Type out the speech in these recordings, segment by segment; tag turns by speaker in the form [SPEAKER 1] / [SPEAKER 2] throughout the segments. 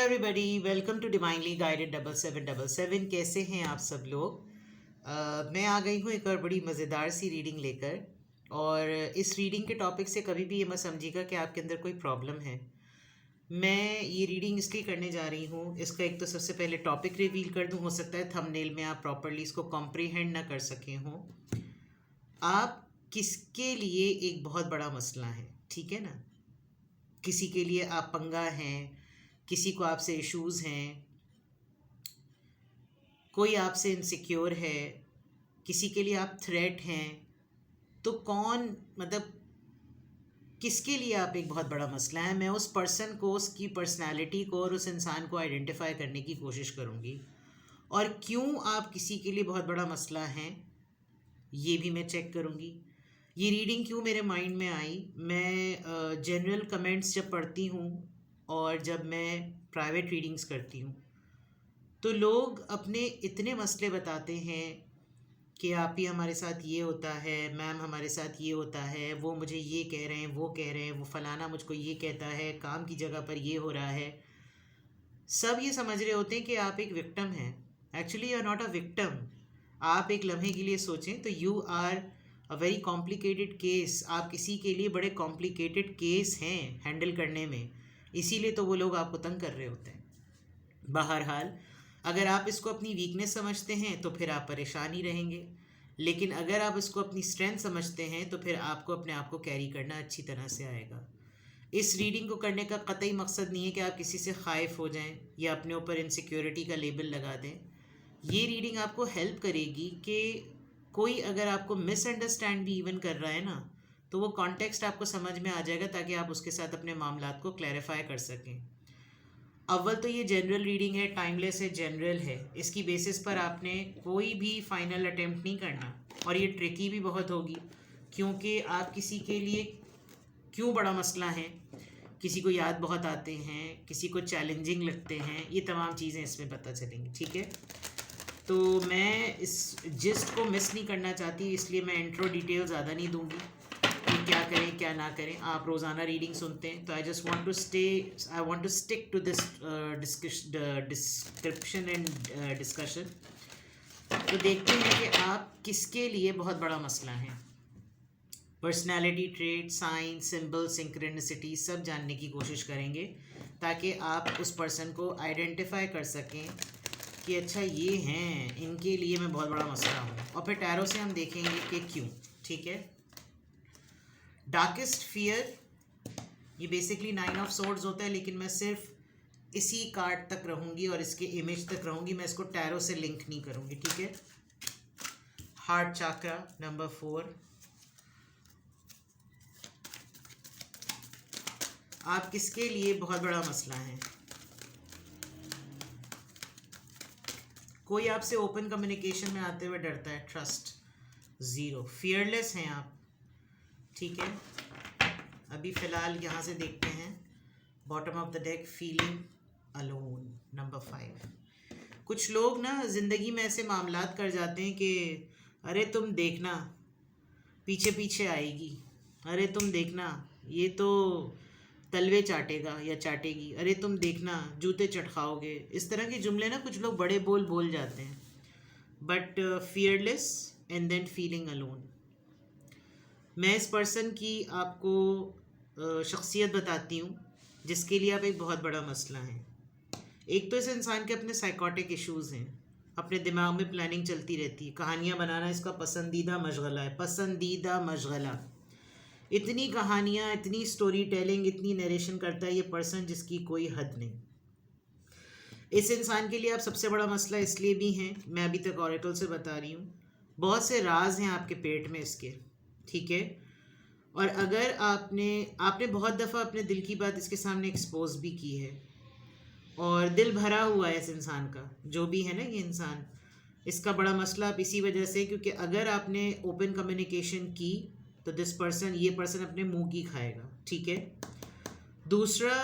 [SPEAKER 1] Everybody, welcome to divinely guided 7777। कैसे हैं आप सब लोग? मैं आ गई हूँ एक और बड़ी मज़ेदार सी रीडिंग लेकर। और इस रीडिंग के टॉपिक से कभी भी ये मत समझिएगा कि आपके अंदर कोई प्रॉब्लम है। मैं ये रीडिंग इसलिए करने जा रही हूँ, इसका एक तो सबसे पहले टॉपिक रिवील कर दूँ। हो सकता है थंबनेल में आप प्रॉपरली इसको कॉम्प्रिहेंड ना कर सके हों। आप किसके लिए एक बहुत बड़ा मसला है, ठीक है ना? किसी के लिए आप पंगा हैं, किसी को आपसे इश्यूज़ हैं, कोई आपसे इनसिक्योर है, किसी के लिए आप थ्रेट हैं। तो कौन, मतलब किसके लिए आप एक बहुत बड़ा मसला है? मैं उस पर्सन को, उसकी पर्सनालिटी को और उस इंसान को आइडेंटिफाई करने की कोशिश करूँगी। और क्यों आप किसी के लिए बहुत बड़ा मसला हैं ये भी मैं चेक करूँगी। ये रीडिंग क्यों मेरे माइंड में आई, मैं जनरल कमेंट्स जब पढ़ती हूँ और जब मैं प्राइवेट रीडिंग्स करती हूँ तो लोग अपने इतने मसले बताते हैं कि आप ही हमारे साथ ये होता है, मैम हमारे साथ ये होता है, वो मुझे ये कह रहे हैं, वो कह रहे हैं, वो फलाना मुझको ये कहता है, काम की जगह पर ये हो रहा है। सब ये समझ रहे होते हैं कि आप एक विक्टिम हैं। Actually you are not a victim. आप एक लम्हे के लिए सोचें तो you are a very complicated case. आप किसी के लिए बड़े कॉम्प्लिकेटेड केस हैं हैंडल करने में, इसीलिए तो वो लोग आपको तंग कर रहे होते हैं। बहरहाल, अगर आप इसको अपनी वीकनेस समझते हैं तो फिर आप परेशान ही रहेंगे, लेकिन अगर आप इसको अपनी स्ट्रेंथ समझते हैं तो फिर आपको अपने आप को कैरी करना अच्छी तरह से आएगा। इस रीडिंग को करने का कतई मकसद नहीं है कि आप किसी से खाइफ हो जाएं या अपने ऊपर इनसिक्योरिटी का लेबल लगा दें। ये रीडिंग आपको हेल्प करेगी कि कोई अगर आपको मिसअंडरस्टैंड भी इवन कर रहा है ना, तो वो कॉन्टेक्स्ट आपको समझ में आ जाएगा ताकि आप उसके साथ अपने मामलात को क्लैरिफाई कर सकें। अव्वल तो ये जनरल रीडिंग है, टाइमलेस है, जनरल है। इसकी बेसिस पर आपने कोई भी फाइनल अटेम्प्ट नहीं करना, और ये ट्रिकी भी बहुत होगी क्योंकि आप किसी के लिए क्यों बड़ा मसला है, किसी को याद बहुत आते हैं, किसी को चैलेंजिंग लगते हैं, ये तमाम चीज़ें इसमें पता चलेंगी, ठीक है? तो मैं इस जिस्ट को मिस नहीं करना चाहती, इसलिए मैं इंट्रो डिटेल ज़्यादा नहीं दूंगी कि क्या करें क्या ना करें। आप रोज़ाना रीडिंग सुनते हैं तो I just want to stick to this description and discussion. तो देखते हैं कि आप किसके लिए बहुत बड़ा मसला है। Personality trait, sign, symbol, synchronicity सब जानने की कोशिश करेंगे ताकि आप उस पर्सन को आइडेंटिफाई कर सकें कि अच्छा ये हैं, इनके लिए मैं बहुत बड़ा मसला हूँ। और फिर टैरो से हम देखेंगे कि क्यों, ठीक है? डार्केस्ट फियर, ये बेसिकली 9 ऑफ सोर्ड्स होता है, लेकिन मैं सिर्फ इसी कार्ड तक रहूँगी और इसके इमेज तक रहूँगी। मैं इसको टैरो से लिंक नहीं करूँगी, ठीक है? Heart chakra number 4। आप किसके लिए बहुत बड़ा मसला है? कोई आपसे ओपन कम्युनिकेशन में आते हुए डरता है, ट्रस्ट 0। फियरलेस हैं आप, ठीक है? अभी फ़िलहाल यहाँ से देखते हैं bottom of the deck, feeling alone number 5। कुछ लोग ना ज़िंदगी में ऐसे मामलात कर जाते हैं कि अरे तुम देखना पीछे पीछे आएगी, अरे तुम देखना ये तो तलवे चाटेगा या चाटेगी, अरे तुम देखना जूते चटकाओगे। इस तरह के जुमले ना कुछ लोग बड़े बोल जाते हैं। But fearless and than feeling alone. मैं इस पर्सन की आपको शख्सियत बताती हूँ जिसके लिए आप एक बहुत बड़ा मसला है। एक तो इस इंसान के अपने साइकोटिक इश्यूज़ हैं, अपने दिमाग में प्लानिंग चलती रहती है, कहानियाँ बनाना इसका पसंदीदा मशगला है, पसंदीदा मशगला। इतनी कहानियाँ, इतनी स्टोरी टेलिंग, इतनी नरेशन करता है ये पर्सन जिसकी कोई हद नहीं। इस इंसान के लिए आप सबसे बड़ा मसला इसलिए भी हैं, मैं अभी तक ऑरेकल से बता रही हूँ, बहुत से राज हैं आपके पेट में इसके, ठीक है? और अगर आपने बहुत दफ़ा अपने दिल की बात इसके सामने एक्सपोज भी की है और दिल भरा हुआ है इस इंसान का, जो भी है ना ये इंसान। इसका बड़ा मसला आप इसी वजह से, क्योंकि अगर आपने ओपन कम्युनिकेशन की तो ये पर्सन अपने मुंह की खाएगा, ठीक है? दूसरा,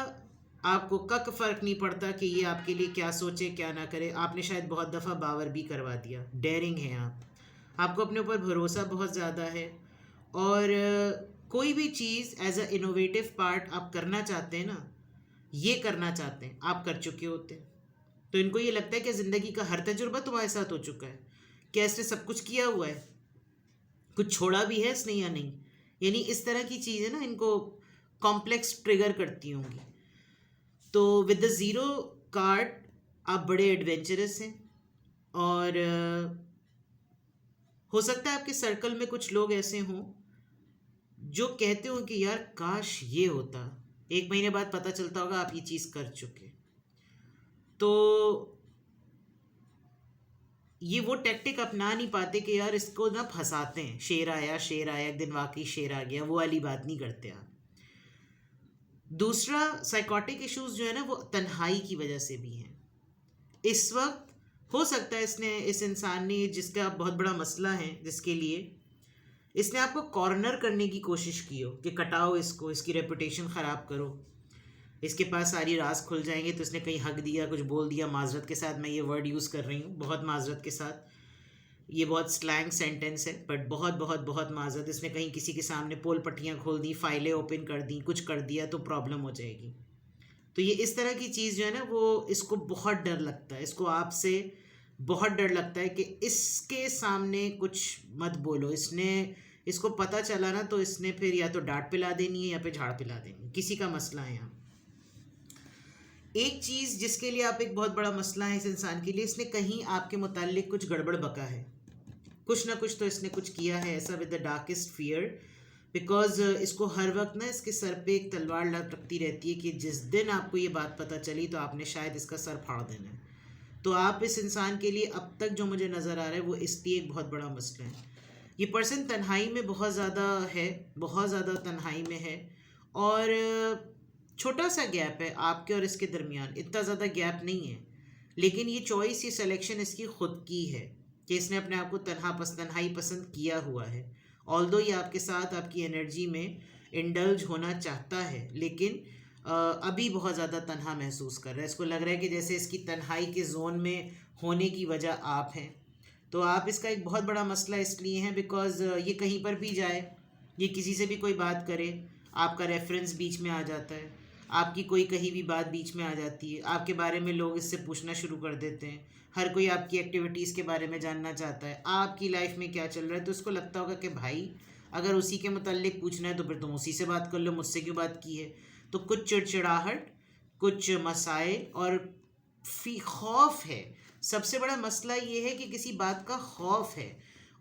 [SPEAKER 1] आपको कक फ़र्क नहीं पड़ता कि ये आपके लिए क्या सोचे क्या ना करे। आपने शायद बहुत दफ़ा बावर भी करवा दिया, डेयरिंग है आपको अपने ऊपर भरोसा बहुत ज़्यादा है। और कोई भी चीज़ एज अ इनोवेटिव पार्ट आप करना चाहते हैं ना, ये करना चाहते हैं, आप कर चुके होते हैं। तो इनको ये लगता है कि ज़िंदगी का हर तजुर्बा तुम्हारे साथ हो चुका है, क्या इसने सब कुछ किया हुआ है, कुछ छोड़ा भी है इसने या नहीं। यानी इस तरह की चीज़ें ना इनको कॉम्प्लेक्स ट्रिगर करती होंगी। तो विद द ज़ीरो कार्ड आप बड़े एडवेंचरस हैं, और हो सकता है आपके सर्कल में कुछ लोग ऐसे हों जो कहते हो कि यार काश ये होता, 1 महीने बाद पता चलता होगा आप ये चीज़ कर चुके। तो ये वो टैक्टिक अपना नहीं पाते कि यार इसको ना फंसाते हैं, शेर आया एक दिन वाकई शेर आ गया, वो वाली बात नहीं करते आप। दूसरा, साइकोटिक इश्यूज जो है ना वो तन्हाई की वजह से भी हैं। इस वक्त हो सकता है इस इंसान ने, जिसका बहुत बड़ा मसला है, जिसके लिए इसने आपको कॉर्नर करने की कोशिश की हो कि कटाओ इसको, इसकी रेपुटेशन ख़राब करो, इसके पास सारी राज खुल जाएंगे। तो इसने कहीं हक दिया, कुछ बोल दिया, माजरत के साथ मैं ये वर्ड यूज़ कर रही हूँ, बहुत माजरत के साथ, ये बहुत स्लैंग सेंटेंस है बट बहुत बहुत बहुत माजरत, इसने कहीं किसी के सामने पोल पट्टियाँ खोल दी, फाइलें ओपन कर दी, कुछ कर दिया तो प्रॉब्लम हो जाएगी। तो ये इस तरह की चीज़ जो है ना वो इसको बहुत डर लगता है, इसको आपसे बहुत डर लगता है कि इसके सामने कुछ मत बोलो। इसको पता चला ना तो इसने फिर या तो डांट पिला देनी है या फिर झाड़ पिला देनी है, किसी का मसला है यहाँ। एक चीज़ जिसके लिए आप एक बहुत बड़ा मसला है इस इंसान के लिए, इसने कहीं आपके मुताल्लिक कुछ गड़बड़ बका है, कुछ ना कुछ तो इसने कुछ किया है ऐसा with the darkest fear. Because इसको हर वक्त ना इसके सर पे एक तलवार लटकती रहती है कि जिस दिन आपको ये बात पता चली तो आपने शायद इसका सर फाड़ देना है। तो आप इस इंसान के लिए अब तक जो मुझे नज़र आ रहा है वो इसलिए एक बहुत बड़ा मसला है। ये पर्सन तन्हाई में बहुत ज़्यादा है, बहुत ज़्यादा तन्हाई में है, और छोटा सा गैप है आपके और इसके दरमियान, इतना ज़्यादा गैप नहीं है, लेकिन ये चॉइस, ये सिलेक्शन इसकी खुद की है कि इसने अपने आप को तन्हाई पसंद किया हुआ है। ऑल्दो ये आपके साथ आपकी एनर्जी में इंडल्ज होना चाहता है, लेकिन अभी बहुत ज़्यादा तन्हा महसूस कर रहा है। इसको लग रहा है कि जैसे इसकी तन्हाई के जोन में होने की वजह आप हैं। तो आप इसका एक बहुत बड़ा मसला इसलिए हैं बिकॉज ये कहीं पर भी जाए, ये किसी से भी कोई बात करे, आपका रेफरेंस बीच में आ जाता है, आपकी कोई कहीं भी बात बीच में आ जाती है, आपके बारे में लोग इससे पूछना शुरू कर देते हैं, हर कोई आपकी एक्टिविटीज़ के बारे में जानना चाहता है, आपकी लाइफ में क्या चल रहा है। तो उसको लगता होगा कि भाई अगर उसी के मुताल्लिक पूछना है तो फिर तुम उसी से बात कर लो, मुझसे क्यों बात की है। तो कुछ चिड़चिड़ाहट, कुछ मसाइल और खौफ है। सबसे बड़ा मसला ये है कि किसी बात का खौफ है,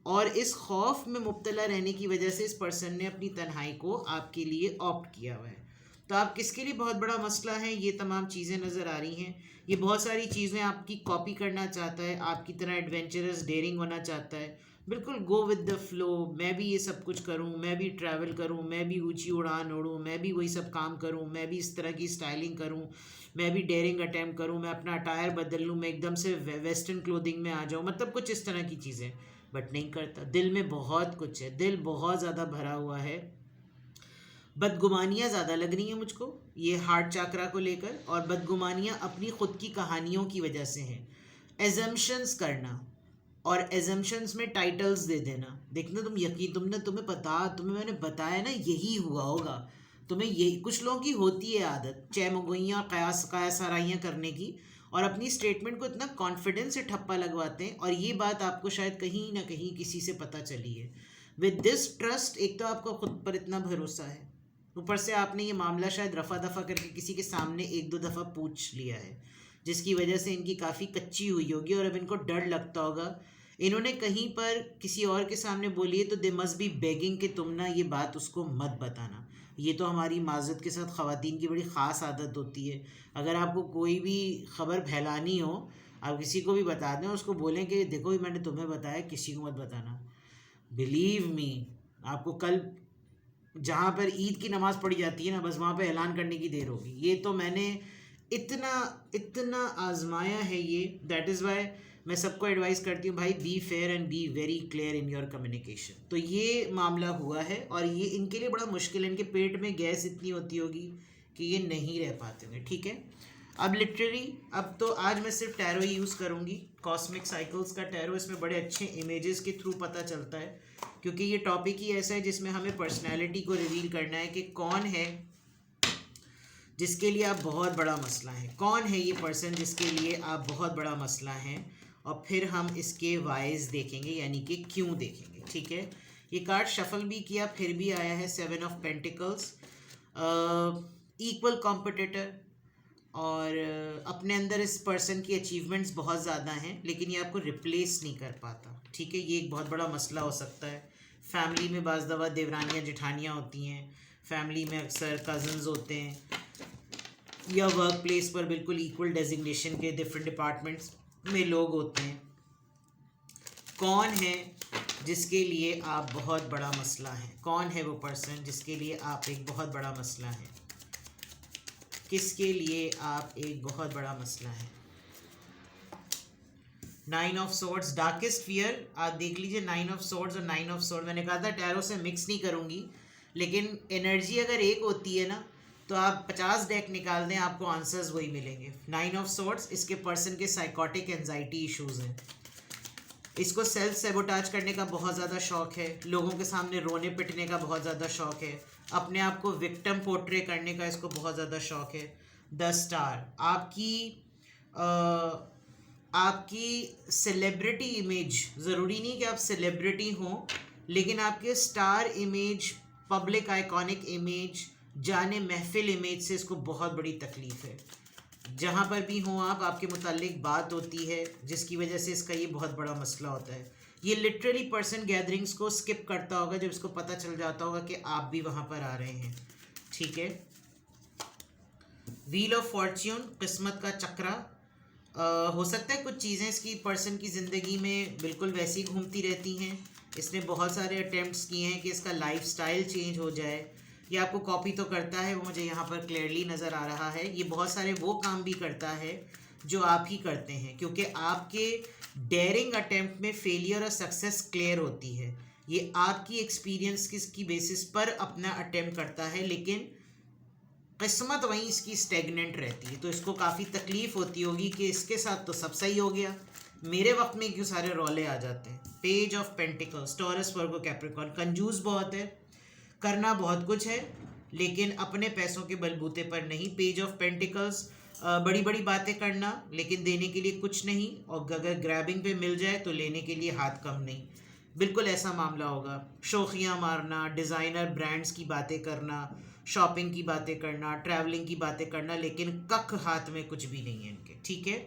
[SPEAKER 1] और इस खौफ में मुब्तला रहने की वजह से इस पर्सन ने अपनी तन्हाई को आपके लिए ऑप्ट किया हुआ है। तो आप किसके लिए बहुत बड़ा मसला है, ये तमाम चीज़ें नज़र आ रही हैं। ये बहुत सारी चीज़ें आपकी कॉपी करना चाहता है, आपकी तरह एडवेंचरस डेयरिंग होना चाहता है, बिल्कुल गो विद द फ्लो, मैं भी ये सब कुछ करूं, मैं भी ट्रैवल करूं, मैं भी ऊंची उड़ान उड़ूं, मैं भी वही सब काम करूं, मैं भी इस तरह की स्टाइलिंग करूं, मैं भी डेयरिंग अटैम्प्ट करूं, मैं अपना अटायर बदल लूं, मैं एकदम से वेस्टर्न क्लोथिंग में आ जाऊं, मतलब कुछ इस तरह की चीज़ें, बट नहीं करता। दिल में बहुत कुछ है, दिल बहुत ज़्यादा भरा हुआ है, बदगुमानियाँ ज़्यादा लग रही हैं मुझको ये हार्ट चाकरा को लेकर, और बदगुमानियाँ अपनी ख़ुद की कहानियों की वजह से हैं। एजम्पशंस करना और एजम्पशंस में टाइटल्स दे देना, देखना तुम यकीन, तुम्हें मैंने बताया ना यही हुआ होगा, तुम्हें यही, कुछ लोगों की होती है आदत चैमगोइयाँ कयासराइयाँ करने की, और अपनी स्टेटमेंट को इतना कॉन्फिडेंस से ठप्पा लगवाते हैं, और ये बात आपको शायद कहीं ना कहीं किसी से पता चली है। विद दिस ट्रस्ट, एक तो आपको खुद पर इतना भरोसा है, ऊपर से आपने ये मामला शायद रफ़ा दफ़ा करके किसी के सामने 1-2 दफ़ा पूछ लिया है, जिसकी वजह से इनकी काफ़ी कच्ची हुई होगी, और अब इनको डर लगता होगा। इन्होंने कहीं पर किसी और के सामने बोली है तो दे मस्ट बी बेगिंग कि तुम ना ये बात उसको मत बताना। ये तो हमारी माज़रत के साथ ख़वातीन की बड़ी ख़ास आदत होती है, अगर आपको कोई भी ख़बर फैलानी हो, आप किसी को भी बता दें, उसको बोलें कि देखो मैंने तुम्हें बताया, किसी को मत बताना। बिलीव मी, आपको कल जहाँ पर ईद की नमाज़ पढ़ी जाती है ना, बस वहाँ पे ऐलान करने की देर होगी। ये तो मैंने इतना इतना आजमाया है ये, दैट इज़ वाई मैं सबको एडवाइस करती हूँ भाई be fair and be very clear in your communication. तो ये मामला हुआ है, और ये इनके लिए बड़ा मुश्किल है, इनके पेट में गैस इतनी होती होगी कि ये नहीं रह पाते होंगे। ठीक है, अब लिटरली अब तो आज मैं सिर्फ टैरो ही यूज़ करूँगी, कॉस्मिक साइकिल्स का टैरो। इसमें बड़े अच्छे इमेजेस के थ्रू पता चलता है, क्योंकि ये टॉपिक ही ऐसा है जिसमें हमें पर्सनैलिटी को रिवील करना है कि कौन है जिसके लिए आप बहुत बड़ा मसला है? कौन है ये पर्सन जिसके लिए आप बहुत बड़ा मसला हैं? और फिर हम इसके वाइज देखेंगे, यानी कि क्यों देखेंगे, ठीक है। ये कार्ड शफल भी किया, फिर भी आया है 7 ऑफ पेंटिकल्स। इक्वल कॉम्पिटिटर, और अपने अंदर इस पर्सन की अचीवमेंट्स बहुत ज़्यादा हैं, लेकिन ये आपको रिप्लेस नहीं कर पाता, ठीक है। ये एक बहुत बड़ा मसला हो सकता है। फैमिली में बाज़ दफ़ा देवरानियाँ जेठानियाँ होती हैं, फैमिली में अक्सर कज़न्स होते हैं, या वर्क प्लेस पर बिल्कुल इक्वल डेजिग्नेशन के डिफरेंट डिपार्टमेंट्स में लोग होते हैं। कौन है जिसके लिए आप बहुत बड़ा मसला है? कौन है वो पर्सन जिसके लिए आप एक बहुत बड़ा मसला है? किसके लिए आप एक बहुत बड़ा मसला है? 9 ऑफ सोर्ड्स, डार्केस्ट फियर। आप देख लीजिए 9 ऑफ सोर्ड्स और 9 ऑफ सोर्ड, मैंने कहा था टैरो से मिक्स नहीं करूँगी, लेकिन एनर्जी अगर एक होती है ना, तो आप 50 डेक निकाल दें, आपको आंसर्स वही मिलेंगे। 9 ऑफ सोर्ड्स, इसके पर्सन के साइकोटिक एंजाइटी इश्यूज़ हैं। इसको सेल्फ सेबोटाज करने का बहुत ज़्यादा शौक है, लोगों के सामने रोने पिटने का बहुत ज़्यादा शौक है, अपने आप को विक्टिम पोर्ट्रे करने का इसको बहुत ज़्यादा शौक है। द स्टार, आपकी सेलिब्रिटी इमेज, ज़रूरी नहीं कि आप सेलिब्रिटी हों, लेकिन आपके star image, public iconic image, जाने महफिल इमेज से इसको बहुत बड़ी तकलीफ़ है। जहाँ पर भी हों आप, आपके मुतालिक बात होती है, जिसकी वजह से इसका ये बहुत बड़ा मसला होता है। ये लिटरली पर्सन गैदरिंग्स को स्किप करता होगा जब इसको पता चल जाता होगा कि आप भी वहाँ पर आ रहे हैं, ठीक है। व्हील ऑफ फॉर्च्यून, किस्मत का चक्रा। हो सकता है कुछ चीज़ें इसकी पर्सन की ज़िंदगी में बिल्कुल वैसी घूमती रहती हैं। इसने बहुत सारे अटेम्प्ट्स किए हैं कि इसका लाइफस्टाइल चेंज हो जाए। ये आपको कॉपी तो करता है, वो मुझे यहाँ पर क्लियरली नज़र आ रहा है। ये बहुत सारे वो काम भी करता है जो आप ही करते हैं, क्योंकि आपके डेयरिंग अटेम्प्ट में फेलियर और सक्सेस क्लियर होती है। ये आपकी एक्सपीरियंस की बेसिस पर अपना अटेम्प्ट करता है, लेकिन किस्मत वहीं इसकी स्टेगनेंट रहती है। तो इसको काफ़ी तकलीफ़ होती होगी कि इसके साथ तो सब सही हो गया, मेरे वक्त में क्यों सारे रौले आ जाते हैं। Page of pentacles, taurus, Virgo, Capricorn, कंजूस बहुत है, करना बहुत कुछ है, लेकिन अपने पैसों के बलबूते पर नहीं। पेज ऑफ पेंटिकल्स, बड़ी बड़ी बातें करना लेकिन देने के लिए कुछ नहीं, और अगर ग्रैबिंग पे मिल जाए तो लेने के लिए हाथ कम नहीं, बिल्कुल ऐसा मामला होगा। शोखियाँ मारना, डिज़ाइनर ब्रांड्स की बातें करना, शॉपिंग की बातें करना, ट्रैवलिंग की बातें करना, लेकिन कख हाथ में कुछ भी नहीं है इनके, ठीक है।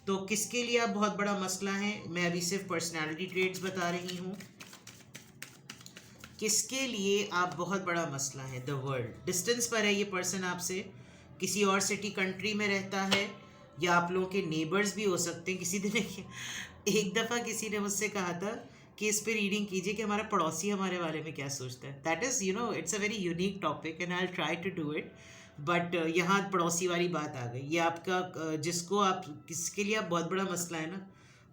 [SPEAKER 1] तो किसके लिए आप बहुत बड़ा मसला है? मैं अभी सिर्फ पर्सनैलिटी ट्रेट्स बता रही हूँ। किसके लिए आप बहुत बड़ा मसला है? द वर्ल्ड, डिस्टेंस पर है ये पर्सन आपसे, किसी और सिटी कंट्री में रहता है, या आप लोगों के नेबर्स भी हो सकते हैं। किसी दिन एक दफ़ा किसी ने मुझसे कहा था कि इस पे रीडिंग कीजिए कि हमारा पड़ोसी हमारे बारे में क्या सोचता है। That is it's a very unique topic and I will try to do it, but यहाँ पड़ोसी वाली बात आ गई। ये आपका जिसको आप, किसके लिए आप बहुत बड़ा मसला है ना,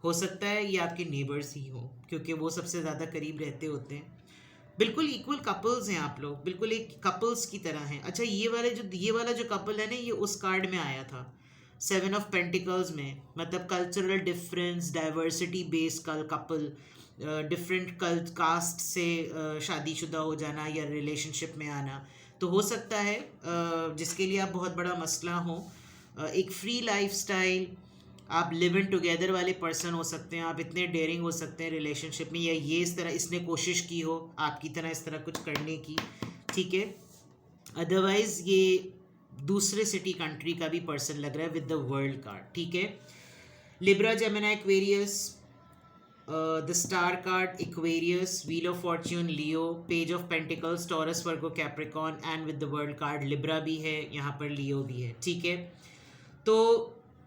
[SPEAKER 1] हो सकता है ये आपके नेबर्स ही हो, क्योंकि वो सबसे ज़्यादा करीब रहते होते हैं। बिल्कुल इक्वल कपल्स हैं आप लोग, बिल्कुल एक कपल्स की तरह हैं। अच्छा, ये वाला जो कपल है ना, ये उस कार्ड में आया था 7 ऑफ पेंटिकल्स में, मतलब cultural difference, diversity based couple, different caste से शादीशुदा हो जाना या रिलेशनशिप में आना। तो हो सकता है जिसके लिए आप बहुत बड़ा मसला हो। एक फ्री लाइफस्टाइल, आप लिव इन टुगेदर वाले पर्सन हो सकते हैं, आप इतने डेयरिंग हो सकते हैं रिलेशनशिप में, या ये इस तरह इसने कोशिश की हो आपकी तरह इस तरह कुछ करने की, ठीक है। अदरवाइज़ ये दूसरे सिटी कंट्री का भी पर्सन लग रहा है विद द वर्ल्ड कार्ड, ठीक है। Libra, Gemini, Aquarius, the star card Aquarius, wheel of Fortune Leo, page of pentacles taurus, Virgo, Capricorn, and with the world card Libra भी है यहाँ पर, लियो भी है, ठीक है। तो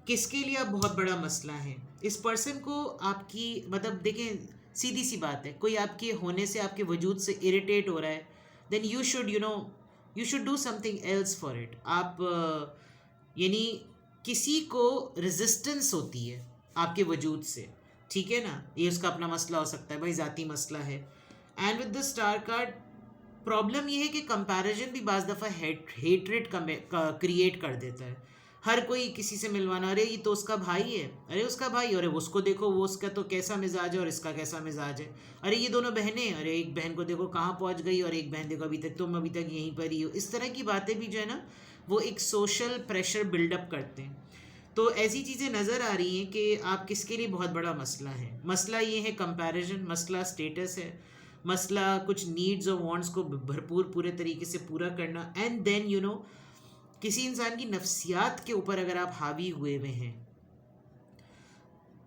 [SPEAKER 1] किसके लिए आप बहुत बड़ा मसला है? इस पर्सन को आपकी, मतलब देखें सीधी सी बात है, कोई आपके होने से, आपके वजूद से इरिटेट हो रहा है, then you should do something else for it. आप यानी किसी को रेजिस्टेंस होती है आपके वजूद से, ठीक है ना, ये उसका अपना मसला हो सकता है, भाई ज़ाती मसला है। And with the star card, problem ये है कि कंपैरिजन भी बाज़ दफ़ा हेटरेट क्रिएट कर देता है। हर कोई किसी से मिलवाना, अरे ये तो उसका भाई है, अरे उसका भाई, अरे उसको देखो, वो उसका तो कैसा मिजाज है और इसका कैसा मिजाज है, अरे ये दोनों बहनें, अरे एक बहन को देखो कहाँ पहुँच गई और एक बहन देखो अभी तक, तुम अभी तक यहीं पर ही हो। इस तरह की बातें भी जो है ना, वो एक सोशल प्रेशर बिल्डअप करते हैं। तो ऐसी चीज़ें नज़र आ रही हैं कि आप किसके लिए बहुत बड़ा मसला है। मसला ये है कंपैरिजन, मसला स्टेटस है, मसला कुछ नीड्स और वांट्स को भरपूर पूरे तरीके से पूरा करना। एंड देन किसी इंसान की नफ्सियात के ऊपर अगर आप हावी हुए हुए हैं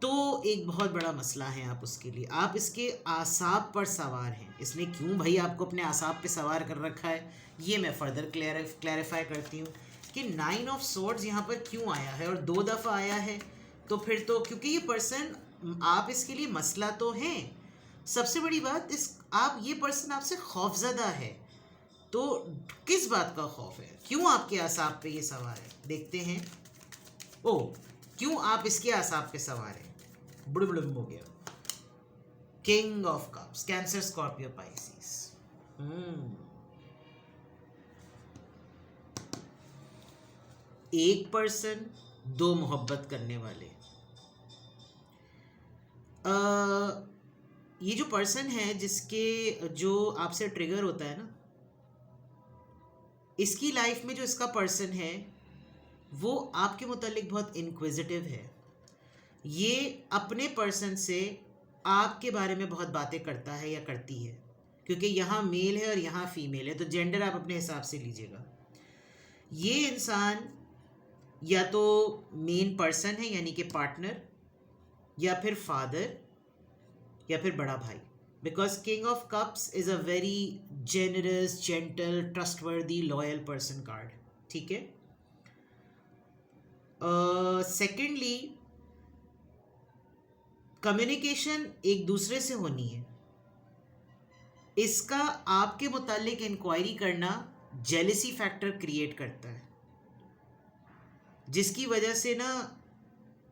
[SPEAKER 1] तो एक बहुत बड़ा मसला है आप उसके लिए। आप इसके आसाब पर सवार हैं। इसने क्यों भाई आपको अपने आसाब पे सवार कर रखा है, ये मैं फर्दर क्लैरिफाई करती हूँ कि 9 ऑफ सोर्ड्स यहाँ पर क्यों आया है और 2 दफ़ा आया है। तो फिर तो क्योंकि ये पर्सन आप इसके लिए मसला तो हैं। सबसे बड़ी बात ये पर्सन आपसे खौफज़दा है। तो किस बात का खौफ है, क्यों आपके आसाब पे ये सवार है, देखते हैं। ओ, क्यों आप इसके आसाब पे सवार हैं। बुड़बुड़म हो गया। King of cups, cancer, Scorpio, Pisces. एक पर्सन, 2 मोहब्बत करने वाले। ये जो पर्सन है जो आपसे ट्रिगर होता है ना, इसकी लाइफ में जो इसका पर्सन है वो आपके मुतालिक बहुत इंक्विजिटिव है। ये अपने पर्सन से आपके बारे में बहुत बातें करता है या करती है, क्योंकि यहाँ मेल है और यहाँ फीमेल है, तो जेंडर आप अपने हिसाब से लीजिएगा। ये इंसान या तो मेन पर्सन है यानी कि पार्टनर, या फिर फादर, या फिर बड़ा भाई। Because king of cups is a very generous, gentle, trustworthy, loyal person card. ठीक है। सेकेंडली, कम्युनिकेशन एक दूसरे से होनी है। इसका आपके मुतालिक इंक्वायरी करना जेलसी फैक्टर क्रिएट करता है, जिसकी वजह से ना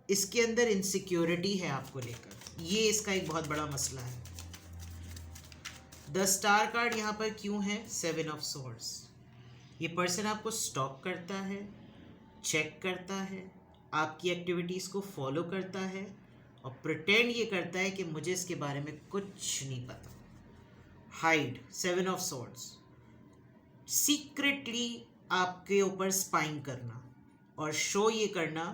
[SPEAKER 1] इसके अंदर इनसिक्योरिटी है आपको लेकर। ये इसका एक बहुत बड़ा मसला है। द स्टार कार्ड यहाँ पर क्यों है? 7 ऑफ सोर्ड्स। ये पर्सन आपको स्टॉक करता है, चेक करता है, आपकी एक्टिविटीज़ को फॉलो करता है और प्रिटेंड ये करता है कि मुझे इसके बारे में कुछ नहीं पता। Hide, 7 of swords. सीक्रेटली आपके ऊपर स्पाइंग करना और शो ये करना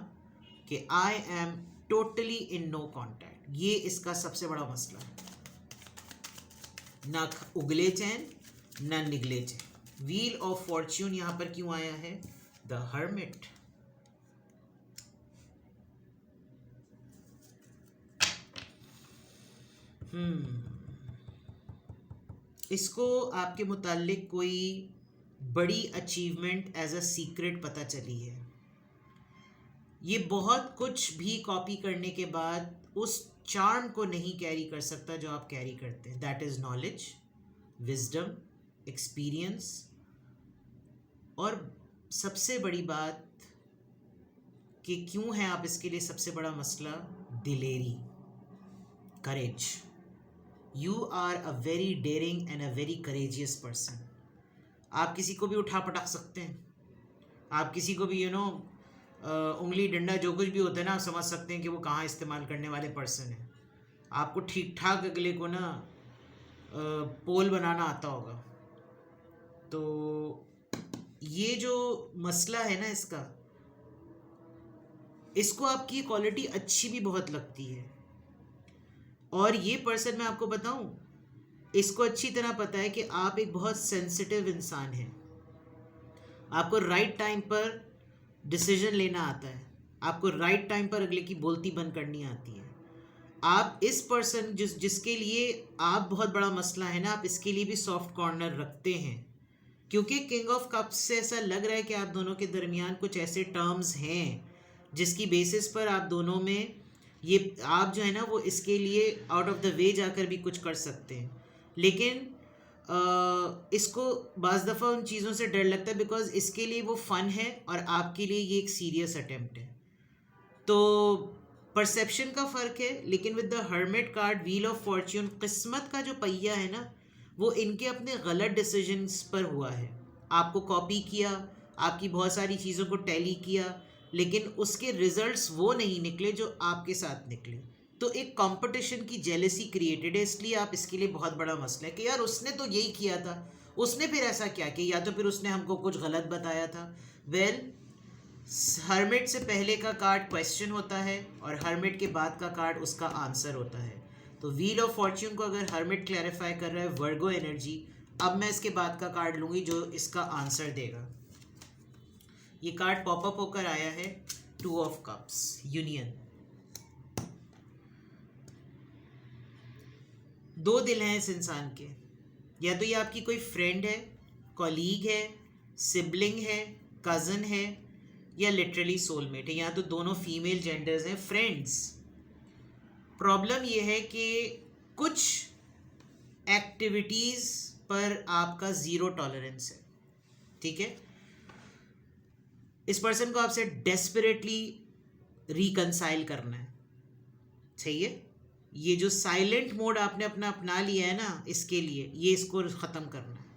[SPEAKER 1] कि I am totally in no contact. ये इसका सबसे बड़ा मसला है। ना उगले चैन ना निगले चैन। व्हील ऑफ फॉर्च्यून यहाँ पर क्यों आया है? The hermit. इसको आपके मुताल्लिक कोई बड़ी अचीवमेंट एज अ सीक्रेट पता चली है। ये बहुत कुछ भी कॉपी करने के बाद उस चार्म को नहीं कैरी कर सकता जो आप कैरी करते हैं। That is knowledge, wisdom, experience, और सबसे बड़ी बात कि क्यों है आप इसके लिए सबसे बड़ा मसला, दिलेरी, courage. You are a very daring and a very courageous person. आप किसी को भी उठा पटक सकते हैं। आप किसी को भी उंगली डंडा जो कुछ भी होता है ना, आप समझ सकते हैं कि वो कहाँ इस्तेमाल करने वाले पर्सन है। आपको ठीक ठाक अगले को ना पोल बनाना आता होगा। तो ये जो मसला है ना इसको आपकी क्वालिटी अच्छी भी बहुत लगती है। और ये पर्सन मैं आपको बताऊं, इसको अच्छी तरह पता है कि आप एक बहुत सेंसिटिव इंसान हैं। आपको राइट टाइम पर डिसीजन लेना आता है, आपको राइट टाइम पर अगले की बोलती बंद करनी आती है। आप इस पर्सन जिसके लिए आप बहुत बड़ा मसला है ना, आप इसके लिए भी सॉफ्ट कॉर्नर रखते हैं, क्योंकि किंग ऑफ कप्स से ऐसा लग रहा है कि आप दोनों के दरमियान कुछ ऐसे टर्म्स हैं जिसकी बेसिस पर आप दोनों में ये आप जो है ना वो इसके लिए आउट ऑफ द वे जाकर भी कुछ कर सकते हैं। लेकिन इसको बाज़ दफ़ा उन चीज़ों से डर लगता है बिकॉज इसके लिए वो फ़न है और आपके लिए ये एक सीरियस अटेम्प्ट है। तो परसेप्शन का फ़र्क है। लेकिन with the hermit card, wheel of Fortune, किस्मत का जो पहिया है ना वो इनके अपने गलत डिसीजंस पर हुआ है। आपको कॉपी किया, आपकी बहुत सारी चीज़ों को टैली किया, लेकिन उसके रिजल्ट्स वो नहीं निकले जो आपके साथ निकले। तो एक कंपटीशन की जेलसी क्रिएटेड है। इसलिए आप इसके लिए बहुत बड़ा मसला है कि यार उसने तो यही किया था, उसने फिर ऐसा क्या किया, या तो फिर उसने हमको कुछ गलत बताया था, वेल, हर्मिट से पहले का कार्ड क्वेश्चन होता है और हर्मिट के बाद का कार्ड उसका आंसर होता है। तो व्हील ऑफ फॉर्च्यून को अगर हर्मिट क्लैरिफाई कर रहा है वर्गो एनर्जी, अब मैं इसके बाद का कार्ड लूंगी जो इसका आंसर देगा। ये कार्ड पॉपअप होकर आया है, 2 ऑफ कप्स, यूनियन। 2 दिल हैं इस इंसान के, या तो ये आपकी कोई फ्रेंड है, कॉलीग है, सिबलिंग है, कज़न है, या लिटरली सोलमेट है। यहाँ तो दोनों फीमेल जेंडर्स हैं, फ्रेंड्स। प्रॉब्लम ये है कि कुछ एक्टिविटीज़ पर आपका ज़ीरो टॉलरेंस है, ठीक है। इस पर्सन को आपसे डेस्परेटली रिकंसाइल करना है, सही है। ये जो साइलेंट मोड आपने अपना लिया है ना इसके लिए, ये इसको ख़त्म करना है।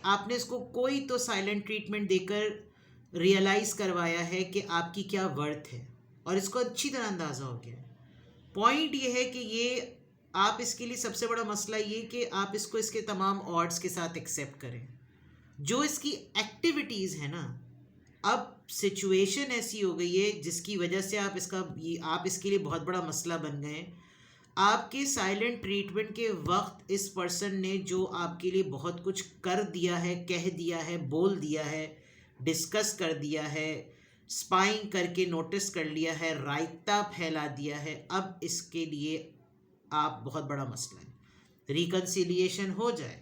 [SPEAKER 1] आपने इसको कोई तो साइलेंट ट्रीटमेंट देकर रियलाइज़ करवाया है कि आपकी क्या वर्थ है, और इसको अच्छी तरह अंदाज़ा हो गया है। पॉइंट ये है कि ये आप इसके लिए सबसे बड़ा मसला ये कि आप इसको इसके तमाम ऑड्स के साथ एक्सेप्ट करें। जो इसकी एक्टिविटीज़ है ना, अब सिचुएशन ऐसी हो गई है जिसकी वजह से आप इसके लिए बहुत बड़ा मसला बन गए हैं। आपके साइलेंट ट्रीटमेंट के वक्त इस पर्सन ने जो आपके लिए बहुत कुछ कर दिया है, कह दिया है, बोल दिया है, डिस्कस कर दिया है, स्पाइंग करके नोटिस कर लिया है, रायता फैला दिया है, अब इसके लिए आप बहुत बड़ा मसला है। रिकन्सिलिएशन हो जाए,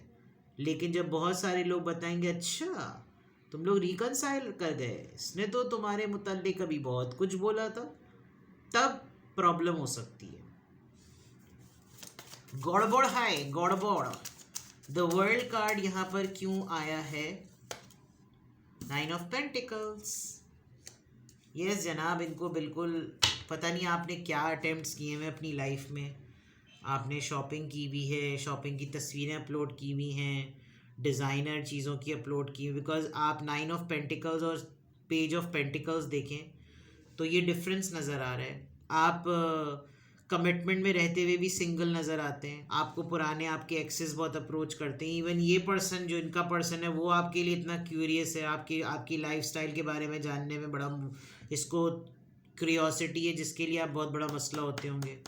[SPEAKER 1] लेकिन जब बहुत सारे लोग बताएंगे अच्छा तुम लोग रिकन्साइल कर गए, इसने तो तुम्हारे मुताल्लिक अभी बहुत कुछ बोला था, तब प्रॉब्लम हो सकती है। गड़बड़ है, गड़बड़। द वर्ल्ड कार्ड यहाँ पर क्यों आया है? 9 ऑफ पेंटिकल्स। यस जनाब, इनको बिल्कुल पता नहीं आपने क्या अटेम्प्ट्स किए हैं अपनी लाइफ में। आपने शॉपिंग की भी है, शॉपिंग की तस्वीरें अपलोड की हुई हैं, डिज़ाइनर चीज़ों की अपलोड की, बिकॉज आप 9 ऑफ पेंटिकल्स और पेज ऑफ पेंटिकल्स देखें तो ये डिफरेंस नज़र आ रहा है। आप कमिटमेंट में रहते हुए भी सिंगल नज़र आते हैं, आपको पुराने आपके एक्सेस बहुत अप्रोच करते हैं। इवन ये पर्सन जो इनका पर्सन है वो आपके लिए इतना क्यूरियस है, आपकी लाइफस्टाइल के बारे में जानने में बड़ा इसको क्यूरियोसिटी है, जिसके लिए आप बहुत बड़ा मसला होते होंगे।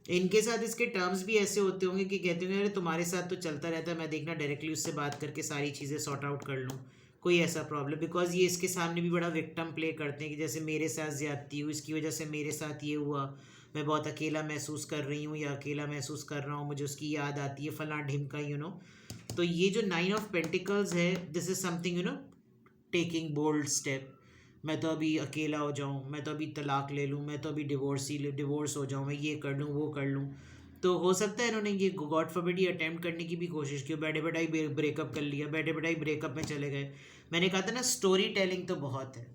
[SPEAKER 1] इनके साथ इसके टर्म्स भी ऐसे होते होंगे कि कहते होंगे अरे तुम्हारे साथ तो चलता रहता है, मैं देखना डायरेक्टली उससे बात करके सारी चीज़ें सॉर्ट आउट कर लूँ, कोई ऐसा प्रॉब्लम। बिकॉज ये इसके सामने भी बड़ा विक्टिम प्ले करते हैं कि जैसे मेरे साथ ज़्यादती हुई, इसकी वजह से मेरे साथ ये हुआ, मैं बहुत अकेला महसूस कर रही हूँ या अकेला महसूस कर रहा हूँ, मुझे उसकी याद आती है, फलां ढिमका, तो ये जो 9 ऑफ पेंटिकल्स है, this is something taking bold step. मैं तो अभी अकेला हो जाऊँ, मैं तो अभी तलाक ले लूँ, मैं तो अभी डिवोर्स हो जाऊँ, मैं ये कर लूँ, वो कर लूँ। तो हो सकता है इन्होंने ये गॉड फॉरबिड ये अटैम्प्ट करने की भी कोशिश की, बैठे बैठे ही ब्रेकअप कर लिया, बैठे बैठे ही ब्रेकअप में चले गए। मैंने कहा था ना, स्टोरी टेलिंग तो बहुत है,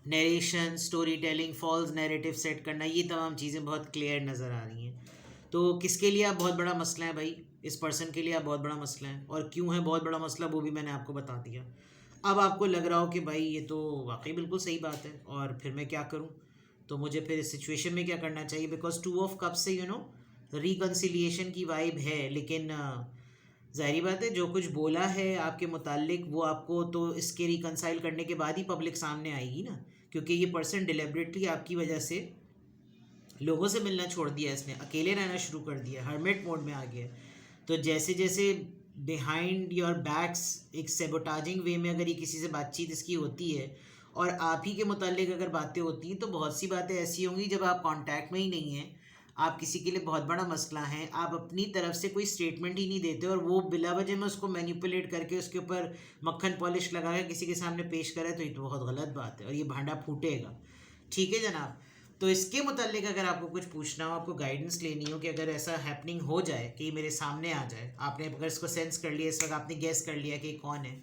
[SPEAKER 1] narration, story telling, false narrative set करना, ये तमाम चीज़ें बहुत क्लियर नज़र आ रही हैं। तो किसके लिए आप बहुत बड़ा मसला है भाई? इस पर्सन के लिए आप बहुत बड़ा मसला है, और क्यों है बहुत बड़ा मसला वो भी मैंने आपको बता दिया। अब आपको लग रहा हो कि भाई ये तो वाकई बिल्कुल सही बात है, और फिर मैं क्या करूं? तो मुझे फिर इस सिचुएशन में क्या करना चाहिए? बिकॉज 2 ऑफ कप्स से रिकन्सिलिएशन की वाइब है, लेकिन ज़ाहिरी बात है जो कुछ बोला है आपके मुताल्लिक वो आपको तो इसके रिकन्साइल करने के बाद ही पब्लिक सामने आएगी ना, क्योंकि ये पर्सन डिलिबरेटली आपकी वजह से लोगों से मिलना छोड़ दिया, इसने अकेले रहना शुरू कर दिया, हर्मिट मोड में आ गया। तो जैसे जैसे बिहाइंड योर बैक्स एक सेबोटाजिंग वे में अगर ये किसी से बातचीत इसकी होती है और आप ही के मुताल्लिक अगर बातें होती हैं, तो बहुत सी बातें ऐसी होंगी जब आप कांटेक्ट में ही नहीं हैं, आप किसी के लिए बहुत बड़ा मसला है, आप अपनी तरफ से कोई स्टेटमेंट ही नहीं देते, और वो बिला वजह में उसको मैनिपुलेट करके उसके ऊपर मक्खन पॉलिश लगा के किसी के सामने पेश करे, तो ये तो बहुत गलत बात है और ये भांडा फूटेगा। ठीक है जनाब। तो इसके मुताल्लिक अगर आपको कुछ पूछना हो, आपको गाइडेंस लेनी हो कि अगर ऐसा हैपनिंग हो जाए कि मेरे सामने आ जाए, आपने अगर इसको सेंस कर लिया, इस वक्त आपने गेस कर लिया कि कौन है,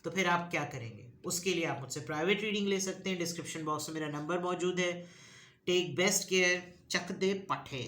[SPEAKER 1] तो फिर आप क्या करेंगे? उसके लिए आप मुझसे प्राइवेट रीडिंग ले सकते हैं। डिस्क्रिप्शन बॉक्स में मेरा नंबर मौजूद है। Take best care. चक दे पठे।